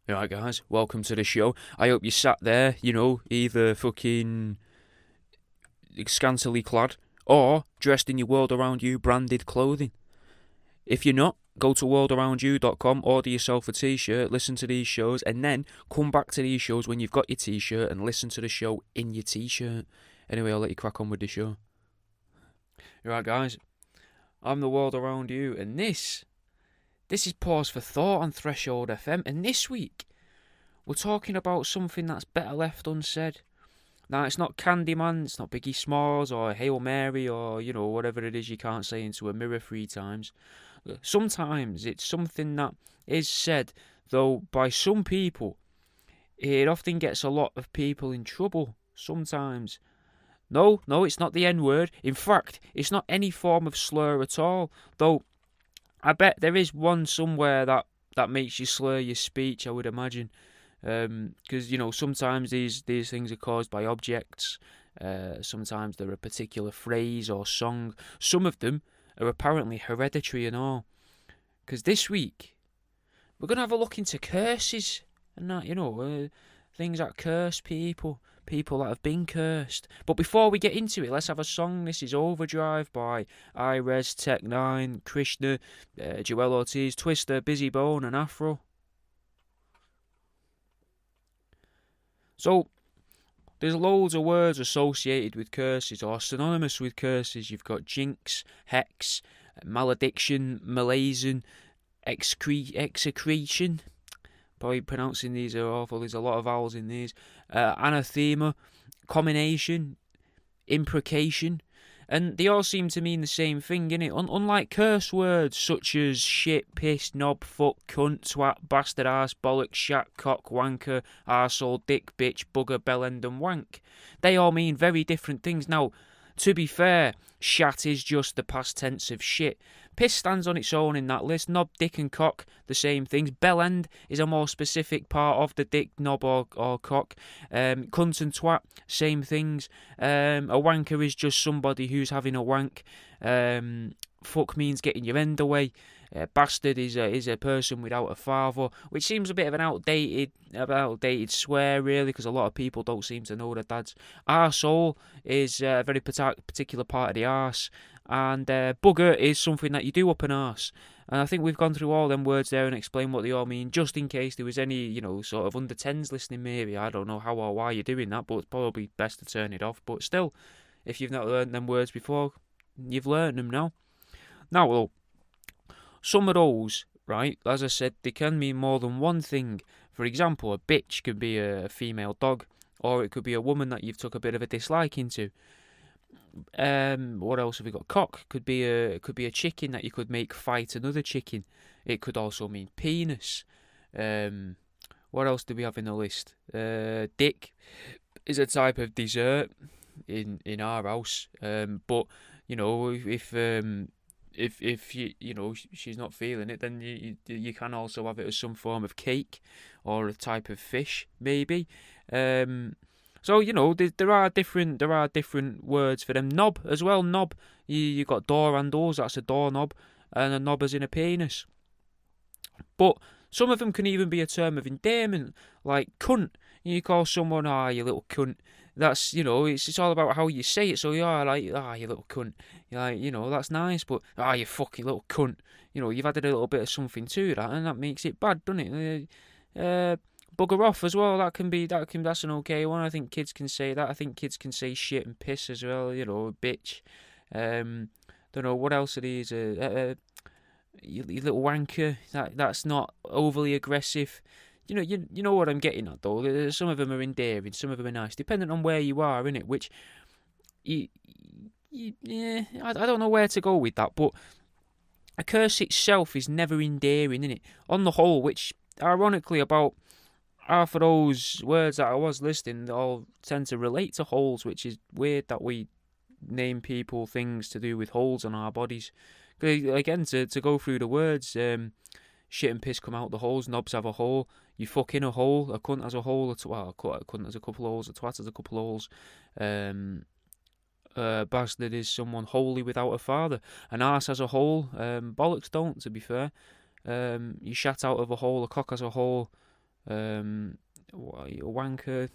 Alright, guys, welcome to the show. I hope you sat there, either fucking scantily clad or dressed in your World Around You branded clothing. If you're not, go to worldaroundyou.com, order yourself a t-shirt, listen to these shows, and then come back to these shows when you've got your t-shirt and listen to the show in your t-shirt. Anyway, I'll let you crack on with the show. Alright, guys, I'm the World Around You, and this is Pause for Thought on Threshold FM, and this week we're talking about something that's better left unsaid. Now, it's not Candyman, it's not Biggie Smalls or Hail Mary or, whatever it is you can't say into a mirror 3 times. Sometimes it's something that is said, though by some people, it often gets a lot of people in trouble. Sometimes. No, it's not the N-word. In fact, it's not any form of slur at all, though I bet there is one somewhere that makes you slur your speech, I would imagine. Because, sometimes these things are caused by objects. Sometimes they're a particular phrase or song. Some of them are apparently hereditary and all. Because this week, we're going to have a look into curses and that, things that curse people that have been cursed. But before we get into it, let's have a song. This is Overdrive by Ires, Tech9, Krishna, Joel Ortiz, Twister, Busy Bone and Afro. So, there's loads of words associated with curses or synonymous with curses. You've got jinx, hex, malediction, malazon, execration. Probably pronouncing these are awful. There's a lot of vowels in these. Anathema, commination, imprecation. And they all seem to mean the same thing, innit? Unlike curse words such as shit, piss, knob, fuck, cunt, twat, bastard, arse, bollocks, shat, cock, wanker, arsehole, dick, bitch, bugger, bellend and wank. They all mean very different things. Now, to be fair, shat is just the past tense of shit. Piss stands on its own in that list. Knob, dick and cock, the same things. Bellend is a more specific part of the dick, knob or cock. Cunt and twat, same things. A wanker is just somebody who's having a wank. Fuck means getting your end away. Bastard is a person without a father, which seems a bit of an outdated swear, really, because a lot of people don't seem to know their dads. Arsehole is a very particular part of the arse, and bugger is something that you do up an arse. And I think we've gone through all them words there and explained what they all mean, just in case there was any, sort of under 10s listening, maybe. I don't know how or why you're doing that, but it's probably best to turn it off. But still, if you've not learned them words before, you've learned them now. Now, well, some of those, right, as I said, they can mean more than one thing. For example, a bitch could be a female dog, or it could be a woman that you've took a bit of a dislike into. What else have we got? Cock could be a chicken that you could make fight another chicken. It could also mean penis. What else do we have in the list? Dick is a type of dessert in our house. But if she's not feeling it, then you can also have it as some form of cake or a type of fish, maybe. So there are different words for them. Knob as well. Knob. You got door handles. That's a doorknob, and a knob as in a penis. But some of them can even be a term of endearment, like cunt. You call someone, you little cunt. That's, it's all about how you say it. So you are like, you little cunt. You're like, that's nice, but, you fucking little cunt. You've added a little bit of something to that, and that makes it bad, doesn't it? Bugger off as well. That's an okay one. I think kids can say that. I think kids can say shit and piss as well. Bitch. Don't know what else it is. You little wanker. That's not overly aggressive. You know what I'm getting at though. Some of them are endearing, some of them are nice, depending on where you are, innit? Which, I don't know where to go with that. But a curse itself is never endearing, innit? On the whole, which ironically about half of those words that I was listing, they all tend to relate to holes, which is weird that we name people things to do with holes on our bodies. Again, to go through the words, shit and piss come out the holes, knobs have a hole, you fuck in a hole, a cunt has a hole, a cunt has a couple of holes, a twat has a couple of holes, bastard is someone wholly without a father, an arse has a hole, bollocks don't, to be fair. You shat out of a hole, a cock has a hole, Wanker,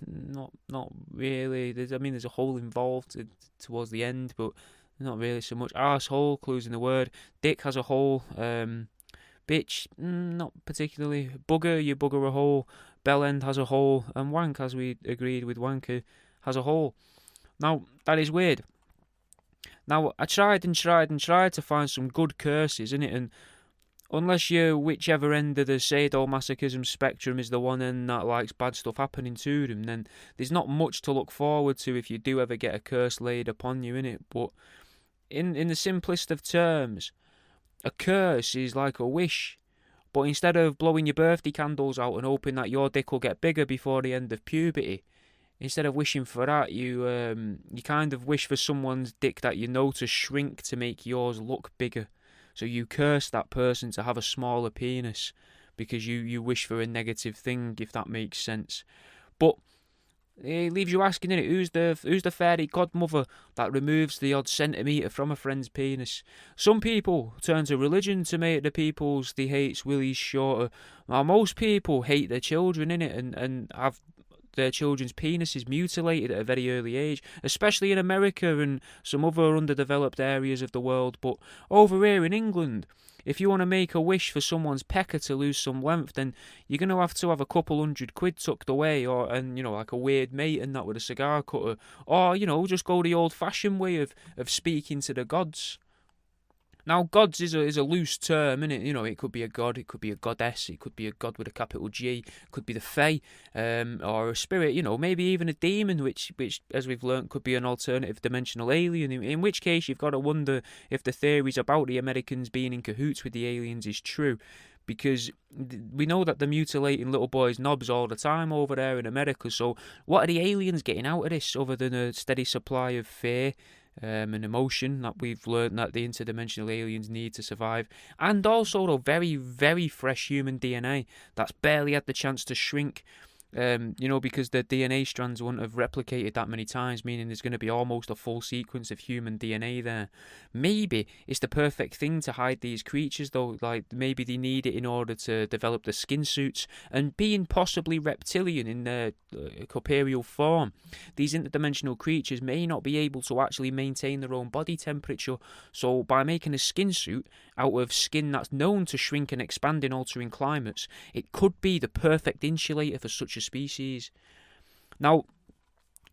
not really. There's a hole involved towards the end, but not really so much. Arsehole, clues in the word. Dick has a hole. Bitch, not particularly. Bugger, you bugger a hole. Bellend has a hole. And wank, as we agreed with wanker, has a hole. Now, that is weird. Now, I tried to find some good curses in it, and unless you're whichever end of the sadomasochism spectrum is the one end that likes bad stuff happening to them, then there's not much to look forward to if you do ever get a curse laid upon you, innit? But in the simplest of terms, a curse is like a wish. But instead of blowing your birthday candles out and hoping that your dick will get bigger before the end of puberty, instead of wishing for that, you kind of wish for someone's dick that you know to shrink to make yours look bigger. So you curse that person to have a smaller penis because you wish for a negative thing, if that makes sense. But it leaves you asking, innit, who's the fairy godmother that removes the odd centimetre from a friend's penis? Some people turn to religion to make the peoples they hate's willies shorter. Now, most people hate their children, innit, and have their children's penises mutilated at a very early age, especially in America and some other underdeveloped areas of the world. But over here in England, if you want to make a wish for someone's pecker to lose some length, then you're going to have a couple £100 tucked away, and like a weird mate and that with a cigar cutter, or just go the old-fashioned way of speaking to the gods. Now, gods is a loose term, isn't it? It could be a god, it could be a goddess, it could be a god with a capital G, it could be the Fae, or a spirit, maybe even a demon, which, as we've learnt, could be an alternative dimensional alien, in which case you've got to wonder if the theories about the Americans being in cahoots with the aliens is true, because we know that they're mutilating little boys' knobs all the time over there in America, so what are the aliens getting out of this other than a steady supply of fear? And emotion that we've learned that the interdimensional aliens need to survive, and also the very, very fresh human DNA that's barely had the chance to shrink, because the DNA strands wouldn't have replicated that many times, meaning there's going to be almost a full sequence of human DNA there. Maybe it's the perfect thing to hide these creatures, though. Like, maybe they need it in order to develop the skin suits, and being possibly reptilian in their corporeal form, these interdimensional creatures may not be able to actually maintain their own body temperature, so by making a skin suit out of skin that's known to shrink and expand in altering climates, it could be the perfect insulator for such a species. Now,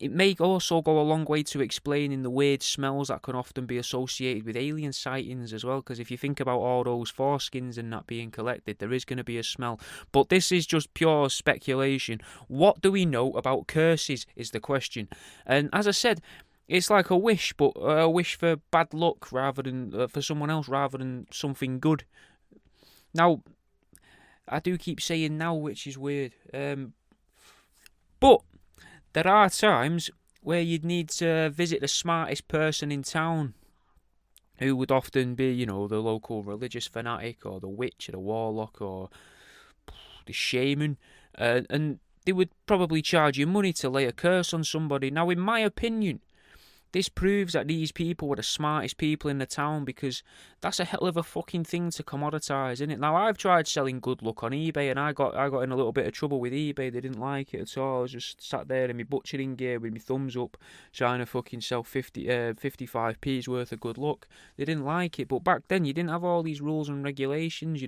it may also go a long way to explaining the weird smells that can often be associated with alien sightings as well, because if you think about all those foreskins and that being collected, there is going to be a smell. But this is just pure speculation. What do we know about curses is the question. And as I said, it's like a wish, but a wish for bad luck rather than for someone else rather than something good. Now, I do keep saying now, which is weird. But there are times where you'd need to visit the smartest person in town, who would often be, the local religious fanatic, or the witch, or the warlock, or the shaman, and they would probably charge you money to lay a curse on somebody. Now, in my opinion, this proves that these people were the smartest people in the town, because that's a hell of a fucking thing to commoditise, isn't it? Now, I've tried selling good luck on eBay, and I got in a little bit of trouble with eBay. They didn't like it at all. I was just sat there in my butchering gear with my thumbs up, trying to fucking sell 55p's worth of good luck. They didn't like it. But back then, you didn't have all these rules and regulations,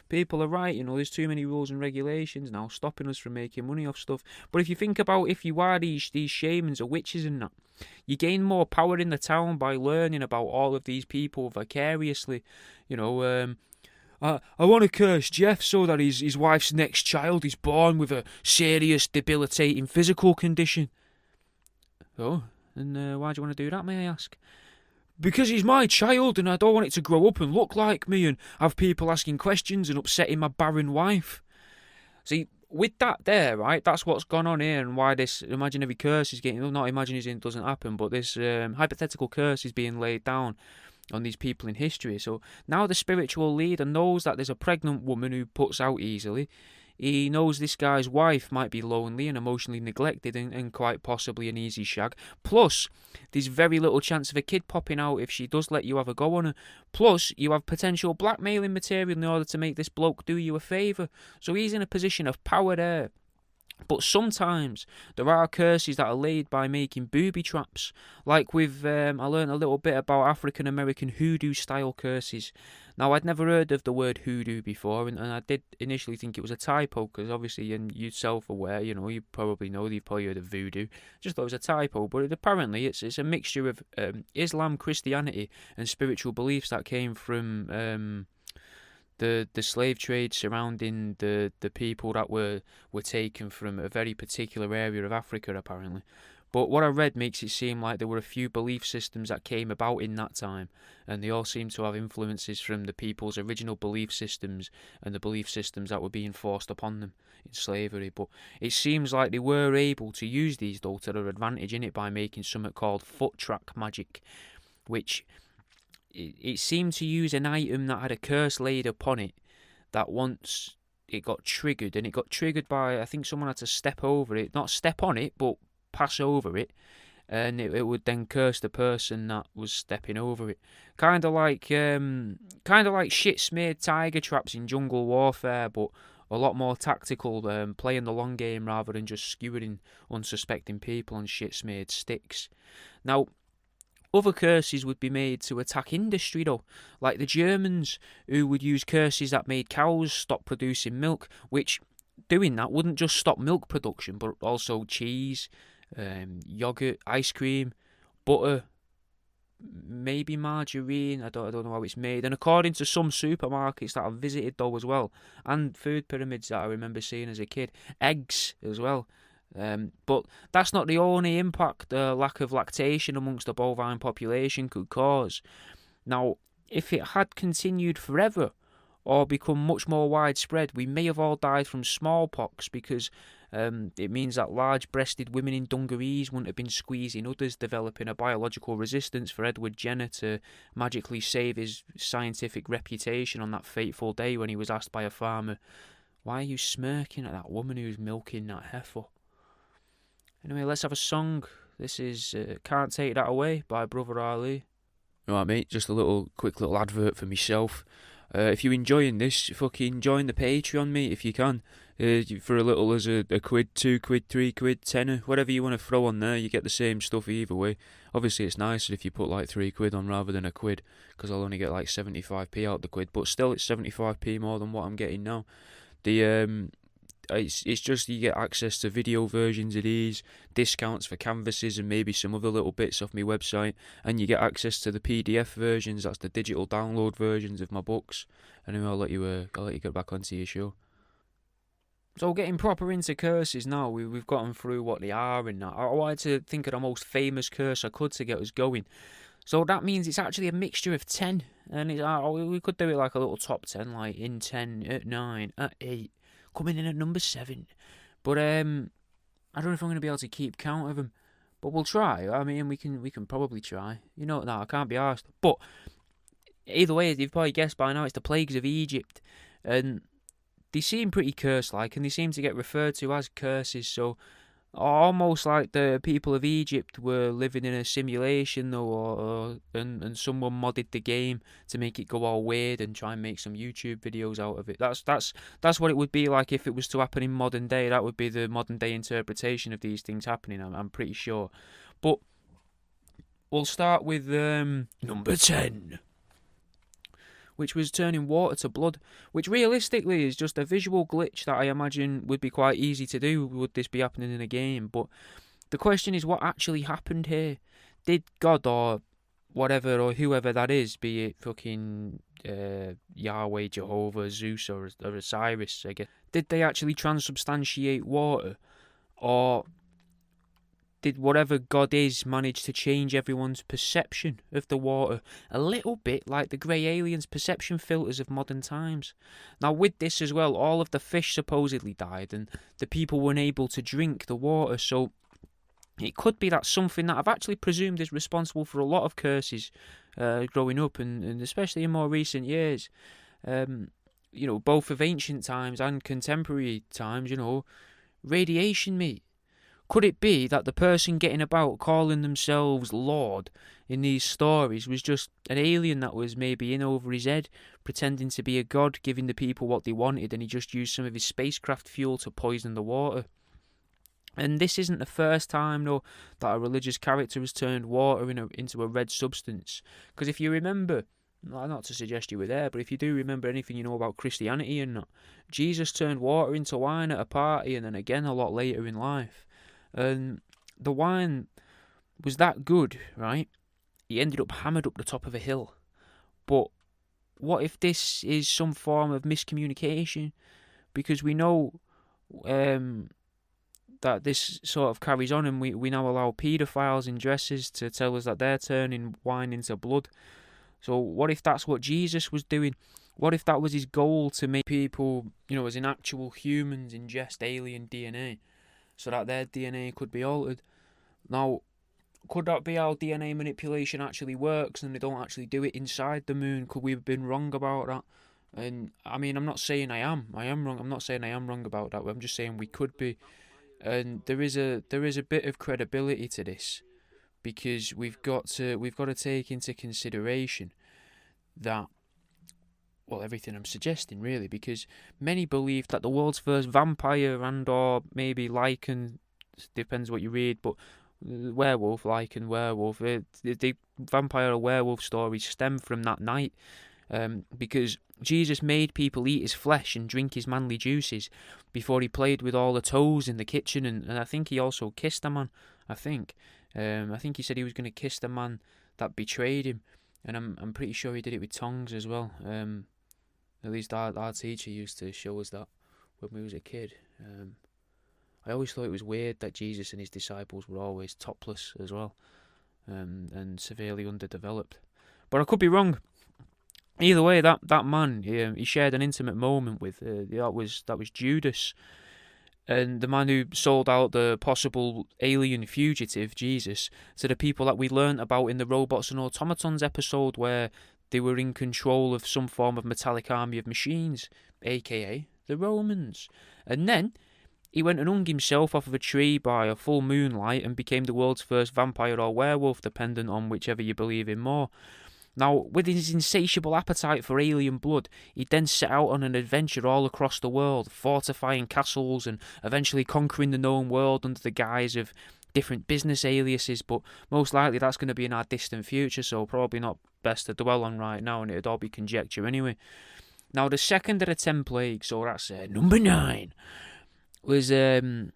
people are right, there's too many rules and regulations now stopping us from making money off stuff. But if you think about if you are these shamans or witches and that, you gain more power in the town by learning about all of these people vicariously. I want to curse Jeff so that his wife's next child is born with a serious, debilitating physical condition. Oh, and why do you want to do that, may I ask? Because he's my child and I don't want it to grow up and look like me and have people asking questions and upsetting my barren wife. See, with that there, right, that's what's gone on here, and why this imaginary curse is getting, not imaginary, it doesn't happen, but this hypothetical curse is being laid down on these people in history. So now the spiritual leader knows that there's a pregnant woman who puts out easily. He knows this guy's wife might be lonely and emotionally neglected and quite possibly an easy shag. Plus, there's very little chance of a kid popping out if she does let you have a go on her. Plus, you have potential blackmailing material in order to make this bloke do you a favour. So he's in a position of power there. But sometimes there are curses that are laid by making booby traps. Like with, I learned a little bit about African American hoodoo style curses. Now, I'd never heard of the word hoodoo before, and I did initially think it was a typo, because obviously, and you're self-aware, you probably know, you've probably heard of voodoo. Just thought it was a typo, but apparently it's a mixture of Islam, Christianity, and spiritual beliefs that came from the slave trade surrounding the people that were taken from a very particular area of Africa, apparently. But what I read makes it seem like there were a few belief systems that came about in that time, and they all seem to have influences from the people's original belief systems and the belief systems that were being forced upon them in slavery. But it seems like they were able to use these, though, to their advantage in it by making something called foot track magic, which it seemed to use an item that had a curse laid upon it, that once it got triggered, and it got triggered by, I think someone had to step over it, not step on it, but pass over it, and it would then curse the person that was stepping over it. Kind of like shit-smeared tiger traps in Jungle Warfare, but a lot more tactical, playing the long game rather than just skewering unsuspecting people on shit-smeared sticks. Now, other curses would be made to attack industry, though, like the Germans, who would use curses that made cows stop producing milk, which, doing that wouldn't just stop milk production, but also cheese, yogurt, ice cream, butter, maybe margarine. I don't know how it's made. And according to some supermarkets that I've visited, though, as well, and food pyramids that I remember seeing as a kid, eggs as well. But that's not the only impact the lack of lactation amongst the bovine population could cause. Now, if it had continued forever or become much more widespread, we may have all died from smallpox, because it means that large-breasted women in dungarees wouldn't have been squeezing others, developing a biological resistance for Edward Jenner to magically save his scientific reputation on that fateful day when he was asked by a farmer, "Why are you smirking at that woman who's milking that heifer?" Anyway, let's have a song. This is Can't Take That Away by Brother Ali. Alright, mate, just a quick little advert for myself. If you're enjoying this, fucking join the Patreon, mate, if you can. For a little as a quid, 2 quid, 3 quid, tenner, whatever you want to throw on there, you get the same stuff either way. Obviously, it's nicer if you put like 3 quid on rather than a quid, because I'll only get like 75p out the quid, but still it's 75p more than what I'm getting now. It's just you get access to video versions of these, discounts for canvases and maybe some other little bits off my website, and you get access to the PDF versions, that's the digital download versions of my books. Anyway, I'll let you get back onto your show. So getting proper into curses now, we've gotten through what they are and that. I wanted to think of the most famous curse I could to get us going. So that means it's actually a mixture of 10, and we could do it like a little top 10, like in 10, at 9, at 8. Coming in at number 7. But I don't know if I'm going to be able to keep count of them. But we'll try. I mean, we can probably try. No, I can't be arsed. But either way, you've probably guessed by now, it's the plagues of Egypt. And they seem pretty curse-like, and they seem to get referred to as curses. So almost like the people of Egypt were living in a simulation, though, and someone modded the game to make it go all weird and try and make some YouTube videos out of it. That's what it would be like if it was to happen in modern day. That would be the modern day interpretation of these things happening, I'm pretty sure. But we'll start with number 10, which was turning water to blood, which realistically is just a visual glitch that I imagine would be quite easy to do would this be happening in a game. But the question is, what actually happened here? Did God or whatever or whoever that is, be it fucking Yahweh, Jehovah, Zeus or Osiris, I guess, did they actually transubstantiate water? Or did whatever God is manage to change everyone's perception of the water a little bit like the grey aliens' perception filters of modern times? Now with this as well, all of the fish supposedly died and the people weren't able to drink the water, so it could be that something that I've actually presumed is responsible for a lot of curses growing up and especially in more recent years. both of ancient times and contemporary times, radiation, mate. Could it be that the person getting about calling themselves Lord in these stories was just an alien that was maybe in over his head, pretending to be a god, giving the people what they wanted, and he just used some of his spacecraft fuel to poison the water? And this isn't the first time, though, that a religious character has turned water into a red substance. Because if you remember, not to suggest you were there, but if you do remember anything you know about Christianity and that, Jesus turned water into wine at a party and then again a lot later in life. And the wine was that good, right? He ended up hammered up the top of a hill. But what if this is some form of miscommunication? Because we know that this sort of carries on, and we now allow paedophiles in dresses to tell us that they're turning wine into blood. So what if that's what Jesus was doing? What if that was his goal, to make people, as in actual humans, ingest alien DNA so that their DNA could be altered? Now, could that be how DNA manipulation actually works and they don't actually do it inside the moon? Could we have been wrong about that? And I mean, I'm not saying I am wrong. I'm not saying I am wrong about that. I'm just saying we could be. And there is a bit of credibility to this, because we've got to take into consideration that, well, everything I'm suggesting really, because many believe that the world's first vampire and or maybe lichen, depends what you read, but werewolf, lichen, werewolf, the vampire or werewolf stories stem from that night, because Jesus made people eat his flesh and drink his manly juices before he played with all the toes in the kitchen, and I think he also kissed a man. I think he said he was going to kiss the man that betrayed him, and I'm pretty sure he did it with tongues as well. At least our teacher used to show us that when we was a kid. I always thought it was weird that Jesus and his disciples were always topless as well, and severely underdeveloped. But I could be wrong. Either way, that man he shared an intimate moment with. That was Judas, and the man who sold out the possible alien fugitive, Jesus, to the people that we learnt about in the Robots and Automatons episode, where they were in control of some form of metallic army of machines, aka the Romans. And then he went and hung himself off of a tree by a full moonlight and became the world's first vampire or werewolf, dependent on whichever you believe in more. Now, with his insatiable appetite for alien blood, he then set out on an adventure all across the world, fortifying castles and eventually conquering the known world under the guise of different business aliases, but most likely that's going to be in our distant future, so probably not best to dwell on right now, and it'd all be conjecture anyway. Now, the second of the 10 plagues, so that's number 9, was to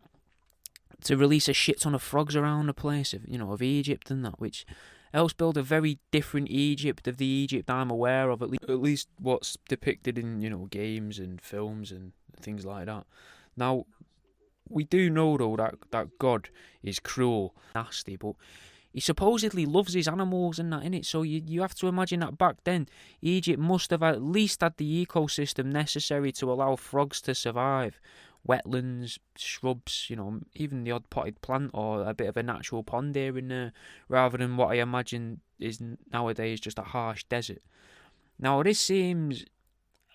release a shit ton of frogs around the place of Egypt and that, which helps build a very different Egypt of the Egypt I'm aware of, at least what's depicted in games and films and things like that. Now, we do know though that God is cruel, nasty, but he supposedly loves his animals and that, innit? So you have to imagine that back then Egypt must have at least had the ecosystem necessary to allow frogs to survive. Wetlands, shrubs, even the odd potted plant or a bit of a natural pond here and there, rather than what I imagine is nowadays just a harsh desert. Now, this seems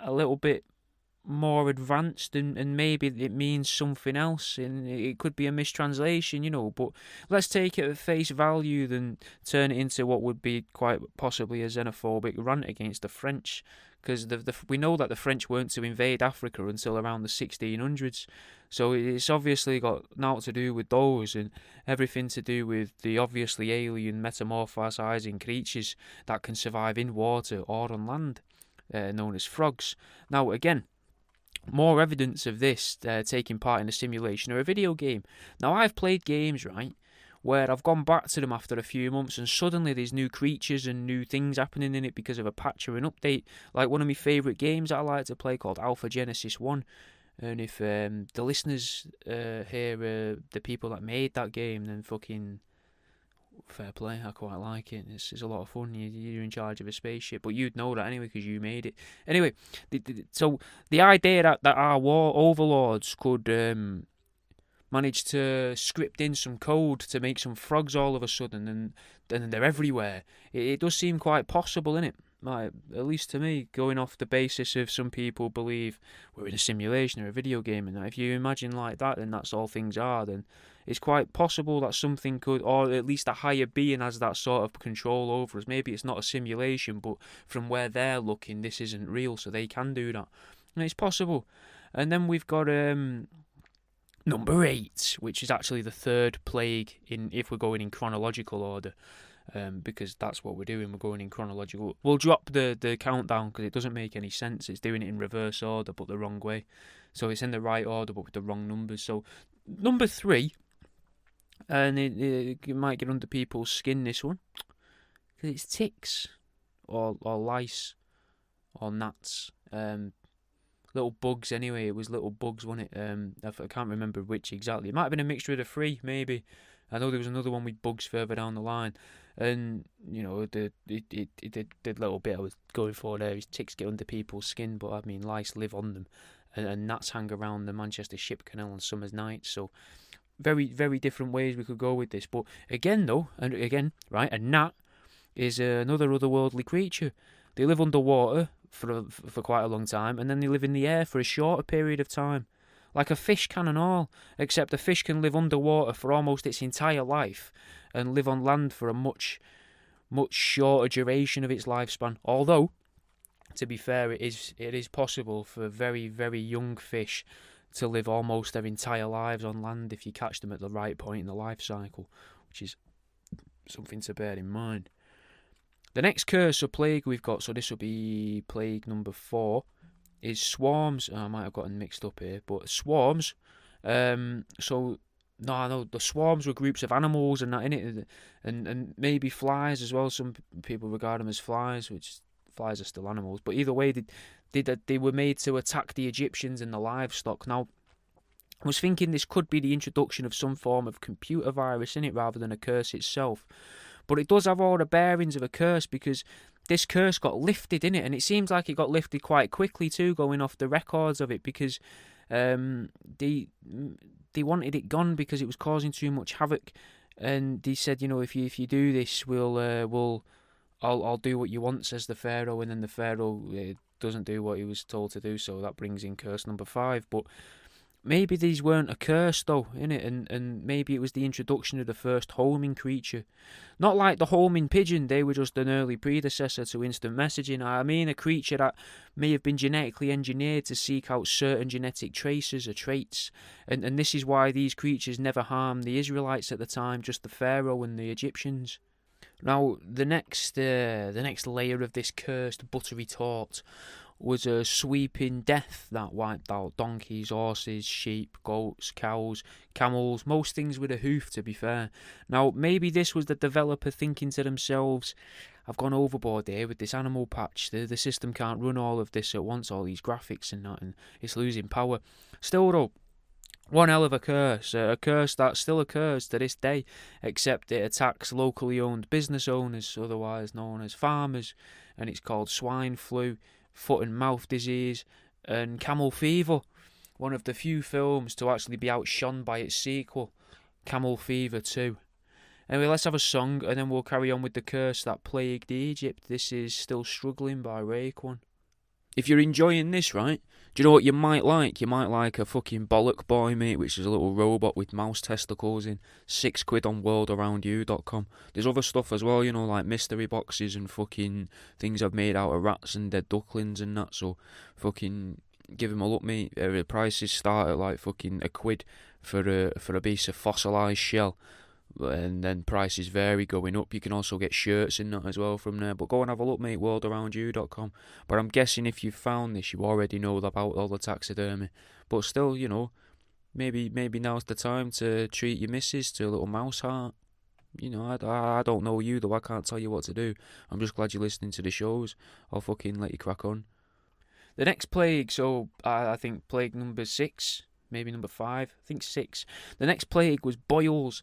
a little bit more advanced, and maybe it means something else, and it could be a mistranslation, but let's take it at face value than turn it into what would be quite possibly a xenophobic rant against the French, because we know that the French weren't to invade Africa until around the 1600s, so it's obviously got naught to do with those and everything to do with the obviously alien metamorphosizing creatures that can survive in water or on land, known as frogs. Now, again, more evidence of this taking part in a simulation or a video game. Now, I've played games, right, where I've gone back to them after a few months and suddenly there's new creatures and new things happening in it because of a patch or an update. Like one of my favourite games that I like to play called Alpha Genesis 1. And if the listeners hear the people that made that game, then fucking fair play. I quite like it. It's a lot of fun. You're in charge of a spaceship, but you'd know that anyway because you made it. Anyway, so the idea that our war overlords could manage to script in some code to make some frogs all of a sudden, and they're everywhere. It does seem quite possible, innit? at least to me, going off the basis of some people believe we're in a simulation or a video game, and that if you imagine like that, then that's all things are, then it's quite possible that something could, or at least a higher being has that sort of control over us. Maybe it's not a simulation, but from where they're looking, this isn't real, so they can do that. And it's possible. And then we've got number 8, which is actually the third plague if we're going in chronological order. Because that's what we're doing, we're going in chronological. We'll drop the countdown because it doesn't make any sense. It's doing it in reverse order but the wrong way. So it's in the right order but with the wrong numbers. So number 3, and it might get under people's skin, this one, because it's ticks or lice or gnats. Little bugs anyway. It was little bugs, wasn't it? I can't remember which exactly. It might have been a mixture of the 3, maybe. I know there was another one with bugs further down the line. And, you know, the little bit I was going for there is ticks get under people's skin, but I mean, lice live on them. And gnats hang around the Manchester Ship Canal on summer's nights. So, very, very different ways we could go with this. But again, right, a gnat is another otherworldly creature. They live underwater for quite a long time, and then they live in the air for a shorter period of time. Like a fish can and all, except a fish can live underwater for almost its entire life and live on land for a much, much shorter duration of its lifespan. Although, to be fair, it is possible for very, very young fish to live almost their entire lives on land if you catch them at the right point in the life cycle, which is something to bear in mind. The next curse or plague we've got, so this will be plague number 4, is swarms. I might have gotten mixed up here, but swarms. The swarms were groups of animals and that in it, and maybe flies as well. Some people regard them as flies, which flies are still animals. But either way, they were made to attack the Egyptians and the livestock. Now, I was thinking this could be the introduction of some form of computer virus in it rather than a curse itself. But it does have all the bearings of a curse because this curse got lifted in it, and it seems like it got lifted quite quickly too, going off the records of it, because they wanted it gone because it was causing too much havoc, and they said, you know, if you do this, I'll do what you want, says the Pharaoh, and then the Pharaoh doesn't do what he was told to do, so that brings in curse number 5. But maybe these weren't a curse though, innit? And maybe it was the introduction of the first homing creature. Not like the homing pigeon, they were just an early predecessor to instant messaging. I mean a creature that may have been genetically engineered to seek out certain genetic traces or traits. And this is why these creatures never harmed the Israelites at the time, just the Pharaoh and the Egyptians. Now, the next layer of this cursed buttery tort was a sweeping death that wiped out donkeys, horses, sheep, goats, cows, camels, most things with a hoof, to be fair. Now, maybe this was the developer thinking to themselves, I've gone overboard here with this animal patch, the system can't run all of this at once, all these graphics and that, and it's losing power. Still though, one hell of a curse that still occurs to this day, except it attacks locally owned business owners, otherwise known as farmers, and it's called swine flu, foot and mouth disease, and camel fever. One of the few films to actually be outshone by its sequel, Camel Fever 2. Anyway, let's have a song and then we'll carry on with the curse that plagued Egypt. This is Still Struggling by Raekwon. If you're enjoying this, right, do you know what you might like? You might like a fucking Bollock Boy, mate, which is a little robot with mouse testicles in. £6 on worldaroundyou.com. There's other stuff as well, you know, like mystery boxes and fucking things I've made out of rats and dead ducklings and that, so fucking give them a look, mate. The prices start at like fucking £1 for a piece of fossilised shell. And then prices vary going up. You can also get shirts and that as well from there. But go and have a look, mate, worldaroundyou.com. But I'm guessing if you've found this, you already know about all the taxidermy. But still, you know, maybe now's the time to treat your missus to a little mouse heart. You know, I don't know you, though. I can't tell you what to do. I'm just glad you're listening to the shows. I'll fucking let you crack on. The next plague, so I think plague number 6, maybe number 5, I think 6. The next plague was boils.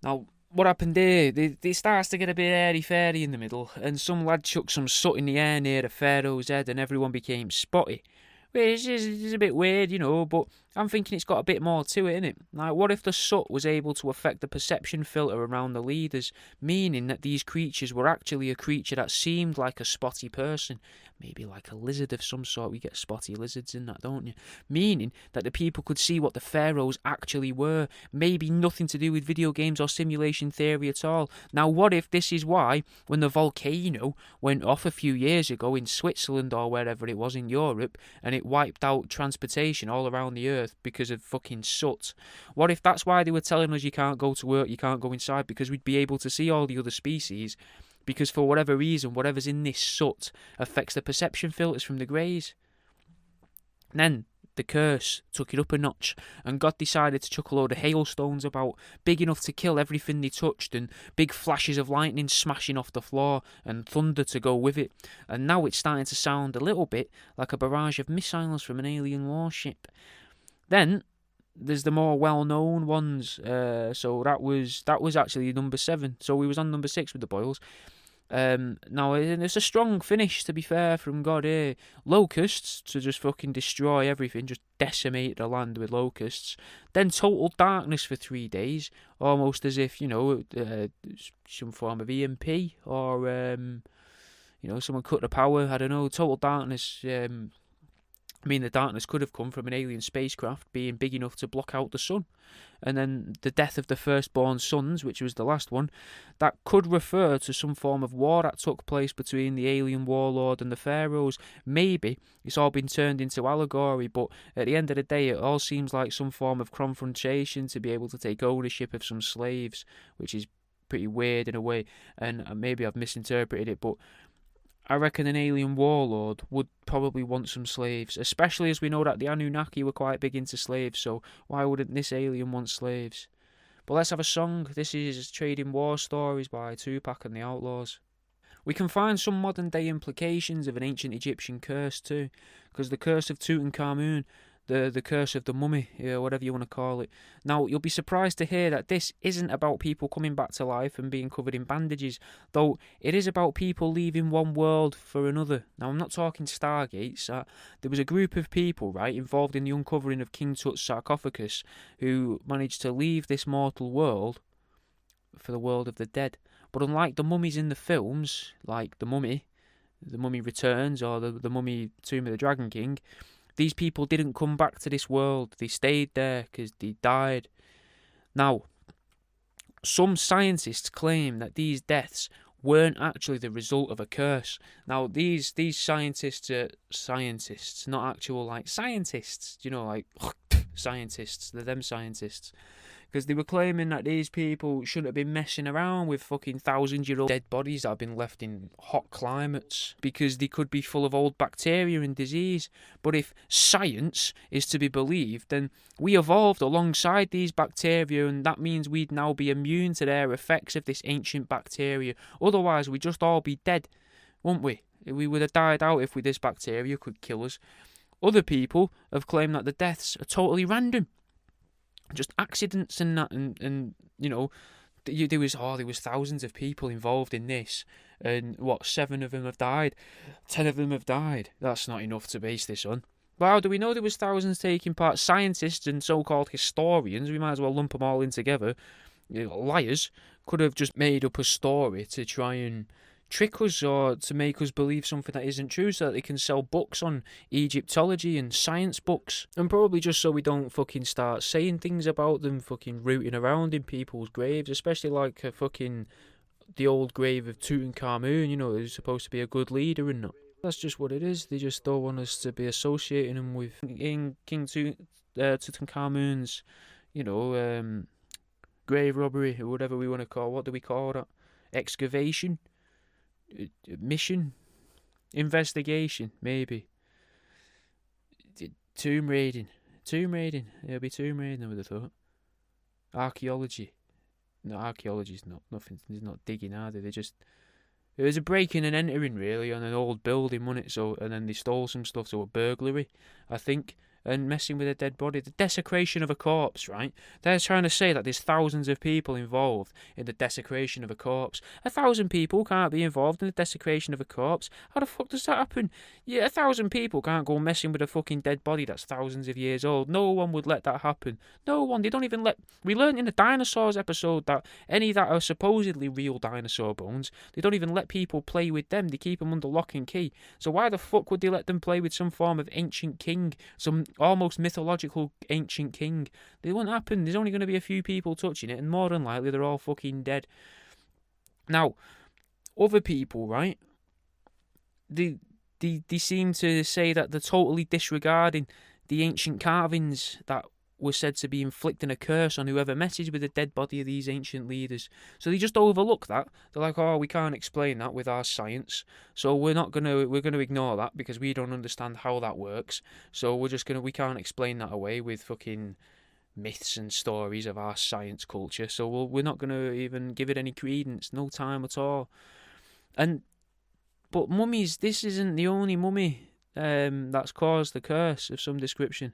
Now, what happened there, it starts to get a bit airy-fairy in the middle, and some lad chucked some soot in the air near the Pharaoh's head, and everyone became spotty. Which is a bit weird, you know, but I'm thinking it's got a bit more to it, innit? Like, what if the soot was able to affect the perception filter around the leaders, meaning that these creatures were actually a creature that seemed like a spotty person, maybe like a lizard of some sort. We get spotty lizards in that, don't you? Meaning that the people could see what the pharaohs actually were, maybe nothing to do with video games or simulation theory at all. Now, what if this is why, when the volcano went off a few years ago in Switzerland or wherever it was in Europe, and it wiped out transportation all around the earth because of fucking soot? What if that's why they were telling us you can't go to work, you can't go inside, because we'd be able to see all the other species, because for whatever reason, whatever's in this soot affects the perception filters from the greys. And then the curse took it up a notch, and God decided to chuck a load of hailstones about, big enough to kill everything they touched, and big flashes of lightning smashing off the floor, and thunder to go with it. And now it's starting to sound a little bit like a barrage of missiles from an alien warship. Then there's the more well-known ones. So that was actually number 7. So we was on number 6 with the boils. Now it's a strong finish, to be fair, from God here. Locusts to just fucking destroy everything, just decimate the land with locusts. Then total darkness for 3 days, almost as if, some form of EMP or someone cut the power. I don't know. Total darkness. The darkness could have come from an alien spacecraft being big enough to block out the sun. And then the death of the firstborn sons, which was the last one, that could refer to some form of war that took place between the alien warlord and the pharaohs. Maybe it's all been turned into allegory, but at the end of the day, it all seems like some form of confrontation to be able to take ownership of some slaves, which is pretty weird in a way, and maybe I've misinterpreted it, but I reckon an alien warlord would probably want some slaves, especially as we know that the Anunnaki were quite big into slaves, so why wouldn't this alien want slaves? But let's have a song. This is Trading War Stories by Tupac and the Outlaws. We can find some modern day implications of an ancient Egyptian curse too, because the curse of Tutankhamun, the curse of the mummy, whatever you want to call it. Now, you'll be surprised to hear that this isn't about people coming back to life and being covered in bandages, though it is about people leaving one world for another. Now, I'm not talking Stargates. There was a group of people, right, involved in the uncovering of King Tut's sarcophagus who managed to leave this mortal world for the world of the dead. But unlike the mummies in the films, like The Mummy Returns, or the Mummy Tomb of the Dragon King, these people didn't come back to this world. They stayed there because they died. Now, some scientists claim that these deaths weren't actually the result of a curse. Now, these scientists are scientists, not actual, like, scientists. Like, scientists. They're them scientists. Because they were claiming that these people shouldn't have been messing around with fucking 1,000-year-old dead bodies that have been left in hot climates, because they could be full of old bacteria and disease. But if science is to be believed, then we evolved alongside these bacteria, and that means we'd now be immune to their effects of this ancient bacteria. Otherwise, we'd just all be dead, wouldn't we? We would have died out if this bacteria could kill us. Other people have claimed that the deaths are totally random. Just accidents and that, and there was thousands of people involved in this, and 7 of them have died, 10 of them have died. That's not enough to base this on. But how do we know there was thousands taking part? Scientists and so-called historians, we might as well lump them all in together. Liars could have just made up a story to try and trick us, or to make us believe something that isn't true, so that they can sell books on Egyptology and science books, and probably just so we don't fucking start saying things about them fucking rooting around in people's graves, especially like the old grave of Tutankhamun, who's supposed to be a good leader and not. That's just what it is. They just don't want us to be associating him with King Tutankhamun's, grave robbery, or whatever we want to call. What do we call that? Excavation? Mission? Investigation, maybe. Tomb raiding. It'll be tomb raiding, I would have thought. Archaeology. No, archaeology's not nothing. They're not digging, are they? It was a breaking and entering, really, on an old building, wasn't it? So, and then they stole some stuff, so a burglary, I think. and messing with a dead body. The desecration of a corpse, right? They're trying to say that there's thousands of people involved in the desecration of a corpse. 1,000 people can't be involved in the desecration of a corpse. How the fuck does that happen? Yeah, 1,000 people can't go messing with a fucking dead body that's thousands of years old. No one would let that happen. No one. They don't even let... We learned in the dinosaurs episode that any that are supposedly real dinosaur bones, they don't even let people play with them. They keep them under lock and key. So why the fuck would they let them play with some form of ancient king, some almost mythological ancient king? It won't happen. There's only going to be a few people touching it, and more than likely they're all fucking dead. Now, other people, right? They seem to say that they're totally disregarding the ancient carvings that were said to be inflicting a curse on whoever messes with the dead body of these ancient leaders. So they just overlook that. They're like, oh, we can't explain that with our science, so we're going to ignore that because we don't understand how that works. So we can't explain that away with fucking myths and stories of our science culture. So we're not going to even give it any credence, no time at all. But mummies, this isn't the only mummy that's caused the curse of some description,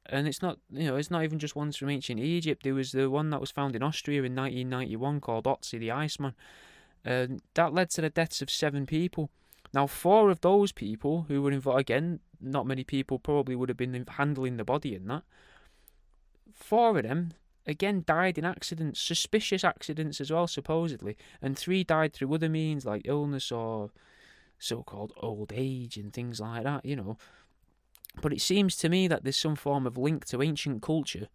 and it's not even just ones from ancient Egypt. There was the one that was found in Austria in 1991 called Otzi the Iceman. That led to the deaths of 7 people. Now, 4 of those people who were involved, again, not many people probably would have been handling the body in that. 4 of them, again, died in accidents, suspicious accidents as well, supposedly, and 3 died through other means like illness or so-called old age and things like that, But it seems to me that there's some form of link to ancient culture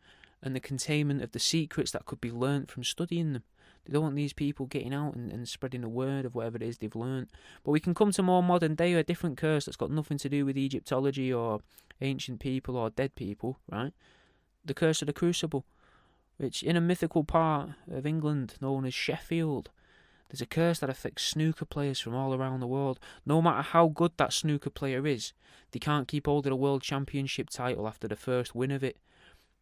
and the containment of the secrets that could be learnt from studying them. They don't want these people getting out and spreading the word of whatever it is they've learnt. But we can come to more modern day, a different curse that's got nothing to do with Egyptology or ancient people or dead people, right? The curse of the Crucible, which in a mythical part of England known as Sheffield, there's a curse that affects snooker players from all around the world. No matter how good that snooker player is, they can't keep hold of the world championship title after the first win of it.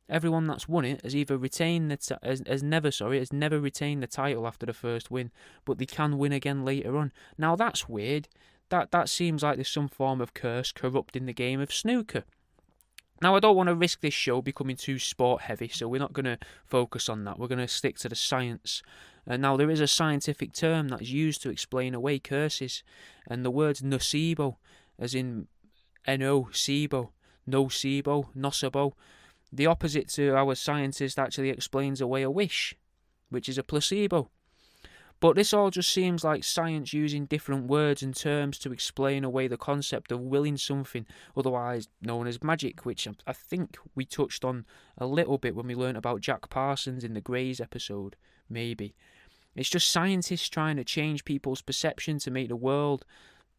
Everyone that's won it has either has never retained the title after the first win, but they can win again later on. Now that's weird. That seems like there's some form of curse corrupting the game of snooker. Now, I don't want to risk this show becoming too sport heavy, so we're not going to focus on that. We're going to stick to the science. Now, there is a scientific term that is used to explain away curses, and the word's nocebo, as in N-O-C-E-B-O, nocebo, nocebo. The opposite to our scientist actually explains away a wish, which is a placebo. But this all just seems like science using different words and terms to explain away the concept of willing something, otherwise known as magic, which I think we touched on a little bit when we learnt about Jack Parsons in the Greys episode, maybe. It's just scientists trying to change people's perception to make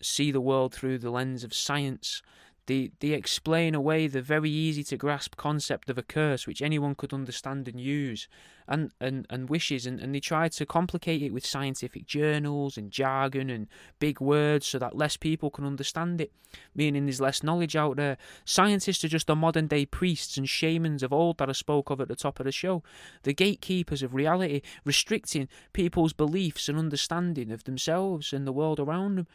see the world through the lens of science. They explain away the very easy to grasp concept of a curse which anyone could understand and use, and wishes, and they try to complicate it with scientific journals and jargon and big words so that less people can understand it, meaning there's less knowledge out there. Scientists are just the modern day priests and shamans of old that I spoke of at the top of the show, the gatekeepers of reality, restricting people's beliefs and understanding of themselves and the world around them.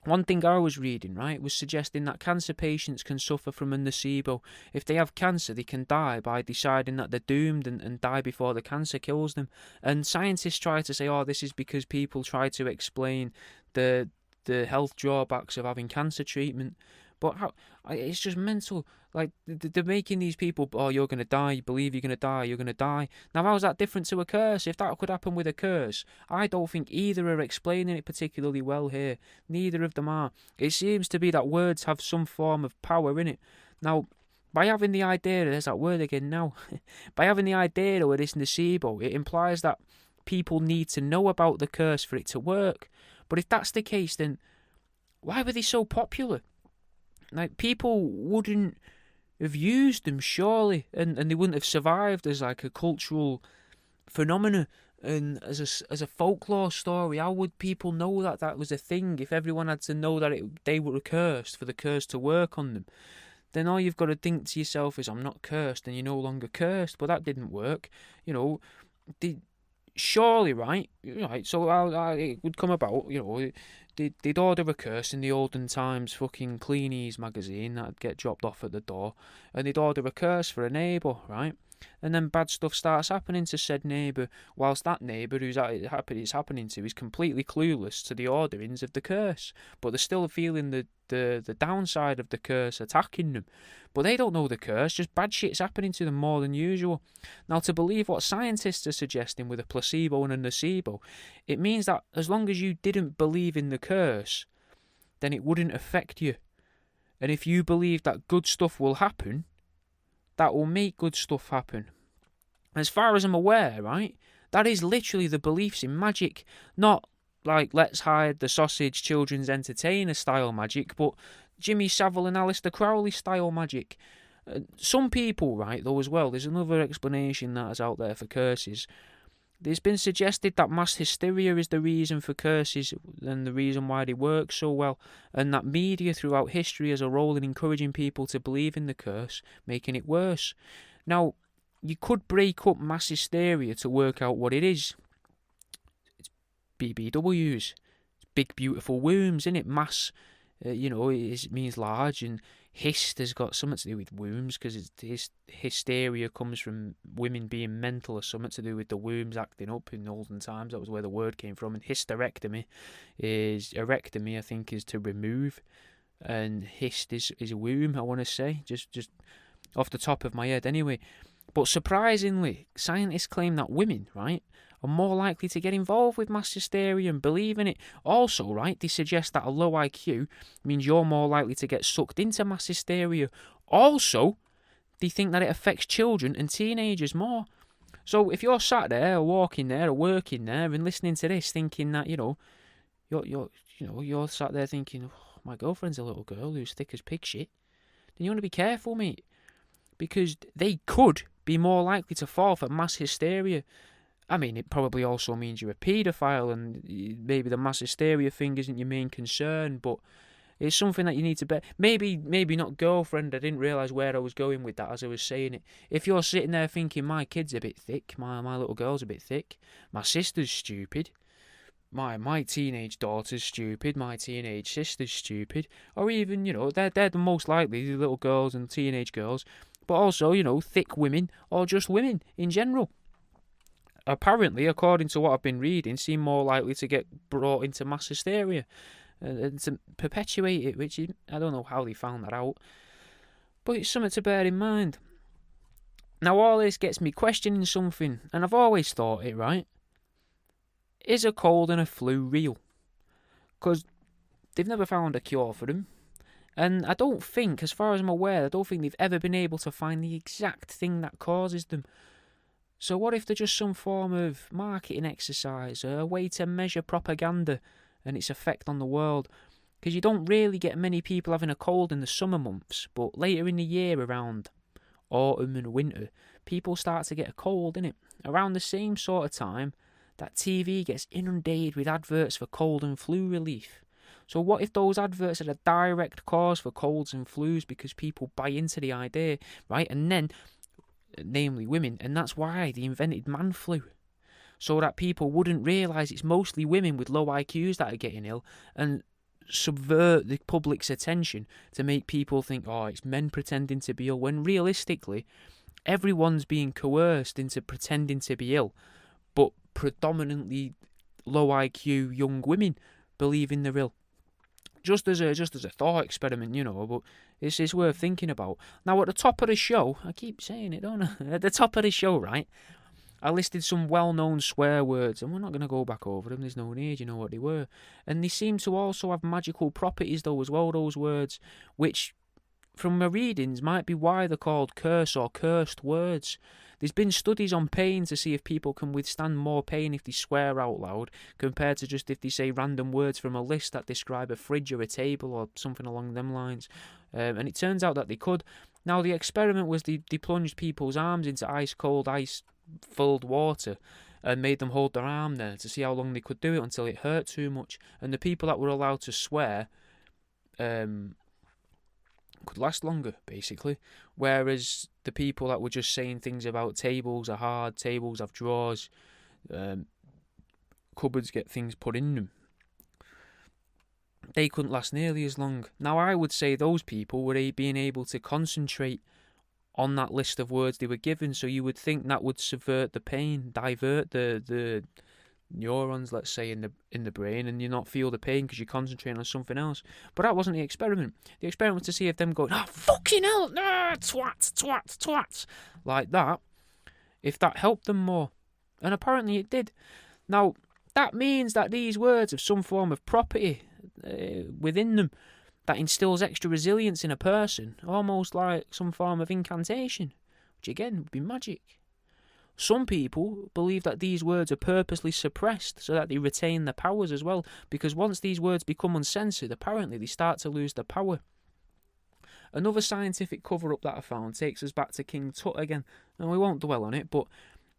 One thing I was reading, right, was suggesting that cancer patients can suffer from a nocebo. If they have cancer, they can die by deciding that they're doomed and die before the cancer kills them. And scientists try to say, oh, this is because people try to explain the health drawbacks of having cancer treatment. But it's just mental. Like, they're making these people, oh, you're going to die, you believe you're going to die, you're going to die. Now, how's that different to a curse? If that could happen with a curse, I don't think either are explaining it particularly well here. Neither of them are. It seems to be that words have some form of power in it. Now, by having the idea, there's that word again now, by having the idea of this nocebo, it implies that people need to know about the curse for it to work. But if that's the case, then why were they so popular? Like, people wouldn't have used them, surely, and they wouldn't have survived as like a cultural phenomena and as a folklore story. How would people know that was a thing if everyone had to know that they were cursed for the curse to work on them? Then all you've got to think to yourself is, I'm not cursed, and you're no longer cursed. But that didn't work. surely, right? So it would come about, they'd order a curse in the olden times, fucking Cleanies magazine that'd get dropped off at the door, and they'd order a curse for a neighbour, right? And then bad stuff starts happening to said neighbour, whilst that neighbour it's happening to is completely clueless to the orderings of the curse, but they're still feeling the downside of the curse attacking them. But they don't know the curse, just bad shit's happening to them more than usual. Now, to believe what scientists are suggesting with a placebo and a nocebo, it means that as long as you didn't believe in the curse, then it wouldn't affect you. And if you believe that good stuff will happen, that will make good stuff happen. As far as I'm aware, right, that is literally the beliefs in magic. Not like Let's Hide the Sausage Children's Entertainer style magic, but Jimmy Savile and Aleister Crowley style magic. Some people, right, though, as well, there's another explanation that is out there for curses. There's been suggested that mass hysteria is the reason for curses and the reason why they work so well, and that media throughout history has a role in encouraging people to believe in the curse, making it worse. Now, you could break up mass hysteria to work out what it is. It's BBWs. It's big, beautiful wombs, isn't it? Mass, it means large, and hist has got something to do with wombs, because hysteria comes from women being mental, or something to do with the wombs acting up in olden times. That was where the word came from. And hysterectomy erectomy, I think, is to remove, and hist is a womb, I want to say, just off the top of my head anyway. But surprisingly, scientists claim that women, right, are more likely to get involved with mass hysteria and believe in it. Also, right, they suggest that a low IQ means you're more likely to get sucked into mass hysteria. Also, they think that it affects children and teenagers more. So if you're sat there, or walking there, or working there, and listening to this, thinking that you're sat there thinking, oh, my girlfriend's a little girl who's thick as pig shit, then you want to be careful, mate, because they could be more likely to fall for mass hysteria. I mean, it probably also means you're a paedophile, and maybe the mass hysteria thing isn't your main concern, but it's something that you need to bet. Maybe not girlfriend. I didn't realise where I was going with that as I was saying it. If you're sitting there thinking, my kid's a bit thick, my little girl's a bit thick, my sister's stupid, my teenage daughter's stupid, my teenage sister's stupid, or even, they're the most likely, the little girls and teenage girls, but also, thick women, or just women in general, apparently, according to what I've been reading, seem more likely to get brought into mass hysteria and to perpetuate it, which I don't know how they found that out, but it's something to bear in mind. Now, all this gets me questioning something, and I've always thought it, right? Is a cold and a flu real? Because they've never found a cure for them. And I don't think, as far as I'm aware, I don't think they've ever been able to find the exact thing that causes them. So what if they're just some form of marketing exercise, a way to measure propaganda and its effect on the world? Because you don't really get many people having a cold in the summer months, but later in the year, around autumn and winter, people start to get a cold, innit? Around the same sort of time that TV gets inundated with adverts for cold and flu relief. So what if those adverts are a direct cause for colds and flus because people buy into the idea, right? And then, namely women, and that's why they invented man flu. So that people wouldn't realise it's mostly women with low IQs that are getting ill, and subvert the public's attention to make people think, oh, it's men pretending to be ill, when realistically, everyone's being coerced into pretending to be ill, but predominantly low IQ young women believing they're ill. Just as a thought experiment, but it's worth thinking about. Now, at the top of the show, I keep saying it, don't I? At the top of the show, right, I listed some well-known swear words, and we're not going to go back over them, there's no need, you know what they were. And they seem to also have magical properties, though, as well, those words, which, from my readings, might be why they're called curse or cursed words. There's been studies on pain to see if people can withstand more pain if they swear out loud compared to just if they say random words from a list that describe a fridge or a table or something along them lines. And it turns out that they could. Now, the experiment was they plunged people's arms into ice-cold, ice-filled water and made them hold their arm there to see how long they could do it until it hurt too much. And the people that were allowed to swear could last longer, basically, whereas the people that were just saying things about tables are hard, tables have drawers, cupboards get things put in them. They couldn't last nearly as long. Now, I would say those people were being able to concentrate on that list of words they were given, so you would think that would subvert the pain, divert the neurons, let's say, in the brain, and you not feel the pain because you're concentrating on something else. But that wasn't the experiment. The experiment was to see if them going, fucking hell, twat, like that, if that helped them more. And apparently it did. Now, that means that these words have some form of property within them that instills extra resilience in a person, almost like some form of incantation, which again would be magic. Some people believe that these words are purposely suppressed so that they retain their powers as well, because once these words become uncensored, apparently they start to lose their power. Another scientific cover-up that I found takes us back to King Tut again, and we won't dwell on it, but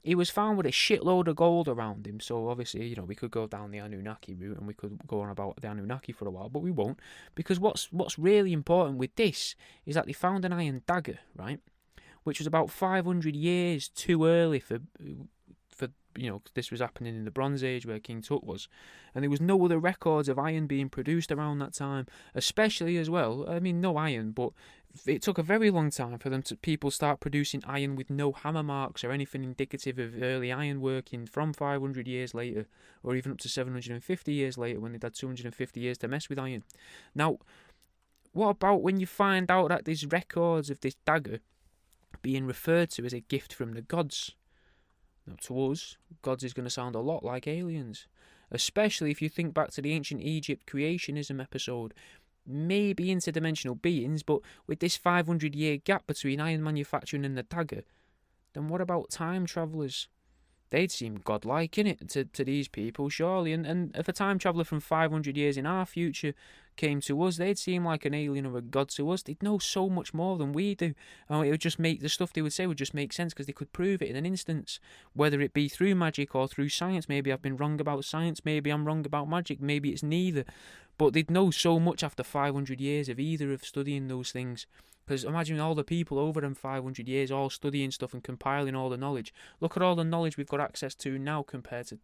he was found with a shitload of gold around him, so obviously, we could go down the Anunnaki route and we could go on about the Anunnaki for a while, but we won't, because what's really important with this is that they found an iron dagger, right, which was about 500 years too early for this was happening in the Bronze Age where King Tut was, and there was no other records of iron being produced around that time, especially as well, no iron, but it took a very long time for people start producing iron with no hammer marks or anything indicative of early iron working from 500 years later, or even up to 750 years later when they'd had 250 years to mess with iron. Now, what about when you find out that there's records of this dagger being referred to as a gift from the gods? Now, to us, gods is going to sound a lot like aliens, especially if you think back to the ancient Egypt creationism episode. Maybe interdimensional beings, but with this 500-year gap between iron manufacturing and the dagger, then what about time travellers? They'd seem godlike, innit, to these people, surely. And if a time traveller from 500 years in our future came to us, they'd seem like an alien or a god to us. They'd know so much more than we do. And it would just make, the stuff they would say would just make sense because they could prove it in an instance, whether it be through magic or through science. Maybe I've been wrong about science, maybe I'm wrong about magic, maybe it's neither. But they'd know so much after 500 years of either of studying those things. Because imagine all the people over them 500 years all studying stuff and compiling all the knowledge. Look at all the knowledge we've got access to now compared to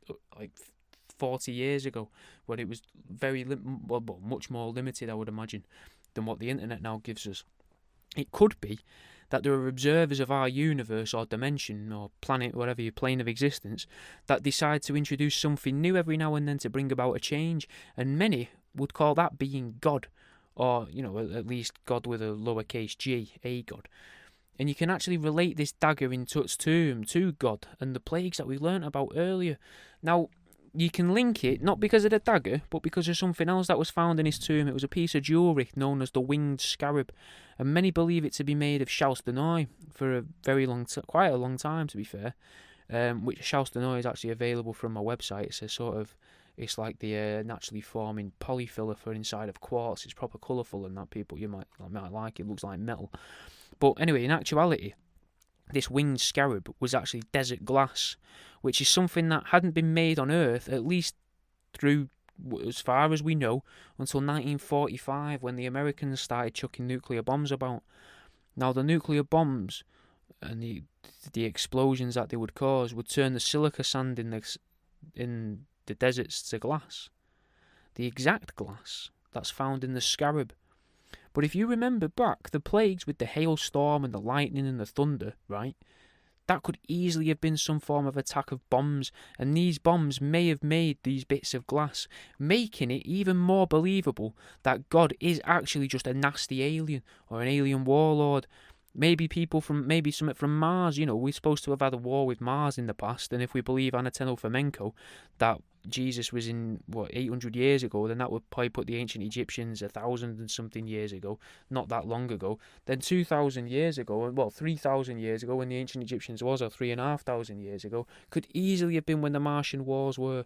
40 years ago, when it was much more limited, I would imagine, than what the internet now gives us. It could be that there are observers of our universe or dimension or planet, whatever your plane of existence, that decide to introduce something new every now and then to bring about a change, and many would call that being God. Or, at least God with a lowercase g, a God. And you can actually relate this dagger in Tut's tomb to God and the plagues that we learnt about earlier. Now, you can link it, not because of the dagger, but because of something else that was found in his tomb. It was a piece of jewellery known as the winged scarab, and many believe it to be made of chalcedony for a very quite a long time, to be fair. Which chalcedony is actually available from my website. It's like the naturally forming polyfiller for inside of quartz. It's proper colourful and that people you might like. It looks like metal. But anyway, in actuality, this winged scarab was actually desert glass, which is something that hadn't been made on Earth, at least through, as far as we know, until 1945, when the Americans started chucking nuclear bombs about. Now, the nuclear bombs and the explosions that they would cause would turn the silica sand in the deserts to glass, the exact glass that's found in the scarab. But if you remember back, the plagues with the hailstorm and the lightning and the thunder, right, that could easily have been some form of attack of bombs, and these bombs may have made these bits of glass, making it even more believable that God is actually just a nasty alien or an alien warlord. Maybe something from Mars. We're supposed to have had a war with Mars in the past, and if we believe Anatoly Fomenko that Jesus was in 800 years ago, then that would probably put the ancient Egyptians 1,000 and something years ago, not that long ago. Then 2,000 years ago, 3,000 years ago, when the ancient Egyptians was, or 3,500 years ago, could easily have been when the Martian wars were.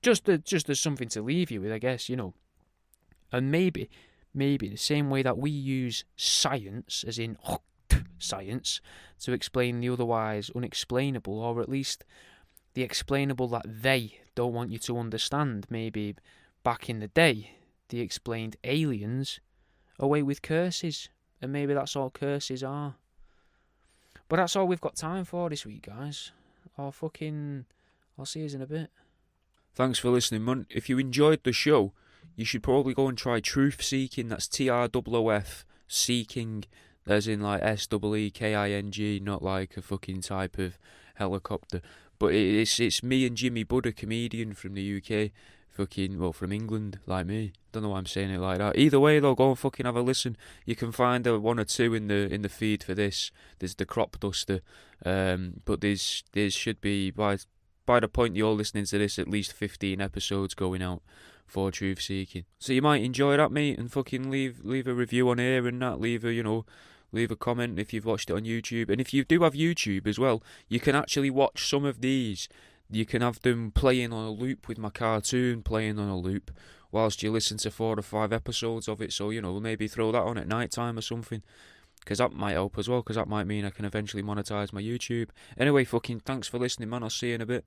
Just as something to leave you with, I guess, and maybe the same way that we use science, as in science, to explain the otherwise unexplainable, or at least the explainable that they don't want you to understand. Maybe back in the day, they explained aliens away with curses, and maybe that's all curses are. But that's all we've got time for this week, guys. Our fucking I'll see you in a bit. Thanks for listening, man. If you enjoyed the show, you should probably go and try Truth Seeking. That's TROOF Seeking, as in like SEEKING, not like a fucking type of helicopter. But it's me and Jimmy Budd, a comedian from the UK, from England, like me. Don't know why I'm saying it like that. Either way, though, go and fucking have a listen. You can find one or two in the feed for this. There's the Crop Duster, but there's should be by the point you're listening to this, at least 15 episodes going out for Truth Seeking. So you might enjoy that, mate, and fucking leave a review on here and that. Leave a comment if you've watched it on YouTube. And if you do have YouTube as well, you can actually watch some of these. You can have them playing on a loop with my cartoon playing on a loop whilst you listen to 4 or 5 episodes of it. So, maybe throw that on at night time or something. Because that might help as well, because that might mean I can eventually monetize my YouTube. Anyway, fucking thanks for listening, man. I'll see you in a bit.